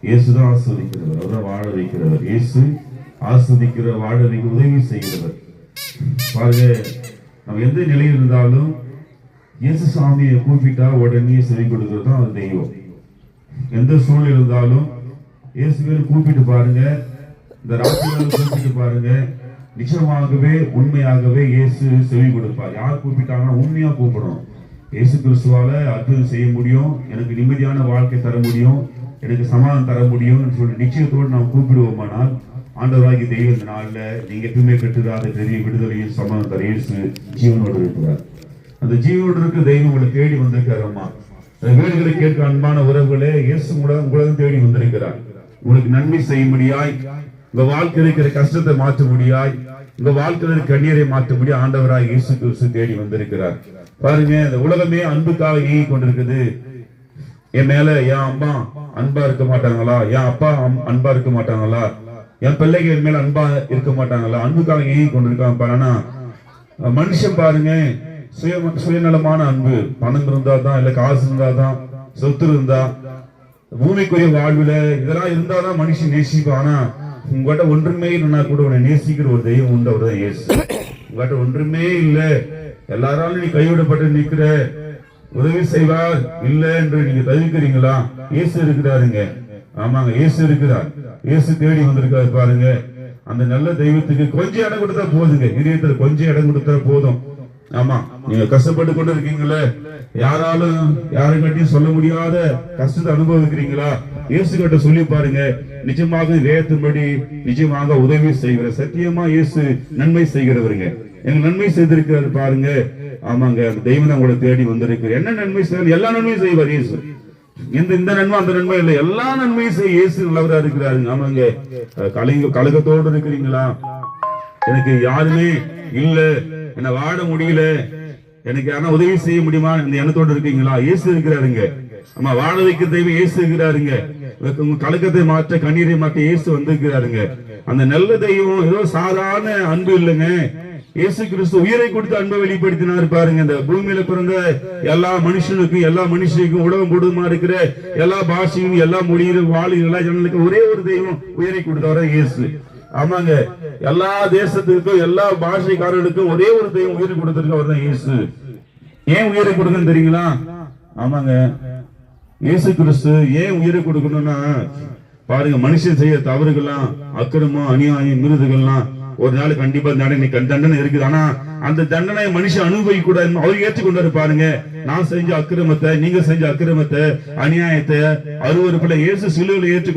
இயேசுதான் ஆஸ்வதிக்கிறவர், அவர்தான் வாழ வைக்கிறவர். இயேசு ஆஸ்வதிக்கிற வாழ வைக்க உதவி செய்கிறவர். பாருங்க, நம்ம எந்த நிலையில் இருந்தாலும் இயேசு சாமியை கூப்பிட்டா உடனே செவி கொடுக்கிறது தான் அது தெய்வம். எந்த சூழ்நிலை இருந்தாலும் இயேசுவை கூப்பிட்டு பாருங்க, இந்த ராத்திரிகளை கூப்பிட்டு பாருங்க, நிச்சயமாகவே உண்மையாகவே இயேசு செவி கொடுப்பார். யார் கூப்பிட்டாங்கன்னா உண்மையா கூப்பிடணும். இயேசு கிறிஸ்துவால அற்புதம் செய்ய முடியும், எனக்கு நிம்மதியான வாழ்க்கை தர முடியும், எனக்கு சமாதானம் தர முடியும் சொல்லி நிச்சயத்தோடு நாம் கூப்பிடுவோமானால் ஆண்டவராகி தெய்வ இந்த நாள்ல நீங்க எப்பவுமே பெற்றுதாத பெரிய விடுதலையும் சமாதானம் தர இயேசு ஜீவனோடு இருக்கிறார். அந்த ஜீவனோடு இருக்க தெய்வம் உங்களை தேடி வந்திருக்காரம்மா. வேடுகளை கேட்க அன்பான உறவுகளே, இயேசு உங்களை தேடி வந்திருக்கிறார். உங்களுக்கு நன்மை செய்யும்படியாய், உங்க வாழ்க்கையில் இருக்கிற கஷ்டத்தை மாற்ற முடியாய், உங்க வாழ்க்கையில் கண்ணீரை மாற்ற முடியும் ஆண்டவராய் இயேசு கிறிஸ்து தேடி வந்திருக்கிறார். பாருங்க, இந்த உலகமே அன்புக்காக இயங்கி கொண்டிருக்குது. என் மேல என் அம்மா அன்பா இருக்க மாட்டாங்களா, என் அப்பா அன்பா இருக்க மாட்டாங்களா, என் பிள்ளைங்க என் மேல அன்பா இருக்க மாட்டாங்களா, அன்புக்காக இயங்கி கொண்டிருக்காங்க. ஆனா மனுஷன் பாருங்க, சுயநலமான அன்பு, பணம் இருந்தாதான், இல்ல காசு இருந்தாதான், சொத்து இருந்தா, பூமிக்குரிய வாழ்வுல இதெல்லாம் இருந்தாதான் மனுஷன் நேசிப்பான். ஆனா உங்ககிட்ட ஒன்றுமே இல்லைன்னா கூட உன்னை நேசிக்கிற ஒரு தெய்வம் உண்டு, அவர்தான் இயேசு. உங்ககிட்ட ஒன்றுமே இல்ல, எல்லாராலும் நீ கைவிடப்பட்டு நிக்கிற, உதவி செய்வார் இல்ல என்று நீங்க தவிக்கிறீங்களா? இயேசு இருக்கிறாருங்க. ஆமாங்க, இயேசு இருக்கிறார். இயேசு தேடி வந்திருக்காரு. பாருங்க, அந்த நல்ல தெய்வத்துக்கு கொஞ்சம் இடம் கொடுத்தா போதுங்க. இதயத்துல கொஞ்சம் இடம் கொடுத்தா போதும். ஆமா, நீங்க கஷ்டப்பட்டு கொண்டு இருக்கீங்களே, யாருக்கிட்டையும் சொல்ல முடியாத கஷ்டத்தை அனுபவிக்கிறீங்களா? இயேசு கிட்ட சொல்லி பாருங்க, நிஜமாக வேதத்தின்படி நிஜமாக உதவி செய்கிற சத்தியமா இயேசு நன்மை செய்கிறவருங்க. எங்க நன்மை செய்திருக்கிறாரு பாருங்க. ஆமாங்க, அந்த தெய்வம் தான் உங்களை தேடி வந்திருக்கு. என்ன நன்மை செய்வார்? எல்லா நன்மையும் செய்வார் இயேசு. இந்த நன்மை அந்த நன்மை இல்லை, எல்லா நன்மையும் செய்ய இயேசு நல்லவரா இருக்கிறாருங்க. ஆமாங்க, கலகத்தோடு இருக்கிறீங்களா? எனக்கு யாருமே இல்ல, என்ன வாழ முடியல, எனக்கு யாரா உதவி செய்ய முடியுமா இந்த எண்ணத்தோடு இருக்கீங்களா? இயேசு இருக்கிறாருங்க. ஆமா, வாழ வைக்க தெய்வம் இயேசு இருக்கிறாருங்க. உங்க கலக்கத்தை மாற்ற, கண்ணீரை மாற்ற இயேசு வந்திருக்கிறாருங்க. அந்த நல்ல தெய்வம் ஏதோ சாதாரண அன்பு இல்லைங்க. இயேசு கிறிஸ்து உயிரை கொடுத்து அன்பை வெளிப்படுத்தினார் பாருங்க. இந்த பூமியில பிறந்த எல்லா மனுஷனுக்கும் உலகம் கொடுமா இருக்கிற எல்லா பாஷையும், எல்லா மொழியிலும் வாழும் எல்லா ஜனங்களுக்கும் ஒரே ஒரு தெய்வம் உயிரை கொடுத்தவர இயேசு. ஆமாங்க, எல்லா தேசத்துக்கும் எல்லா பாஷைக்காரர்களுக்கும் ஒரே ஒரு தெய்வம் உயிரை கொடுத்திருக்க அவர் தான் இயேசு. ஏன் உயிரை கொடுக்கணும் தெரியுங்களா? ஆமாங்க, இயேசு கிறிஸ்து ஏன் உயிரை கொடுக்கணும்னா பாருங்க, மனுஷன் செய்ய தவறுகள்லாம், அக்கிரமம், அநியாயம், மிருதுகள்லாம் ஒரு நாள் கண்டிப்பா தண்டனை இருக்குது. ஆனா அந்த தண்டனை மனுஷன் அனுபவிக்க கூடாது. அவர் ஏற்றுக்கொண்டாரு பாருங்க. நான் செஞ்ச அக்கிரமத்தை, நீங்க செஞ்ச அக்கிரமத்தை, அநியாயத்தை, அருவருப்புல இயேசு சிலுவையில ஏற்றுக்கொண்டு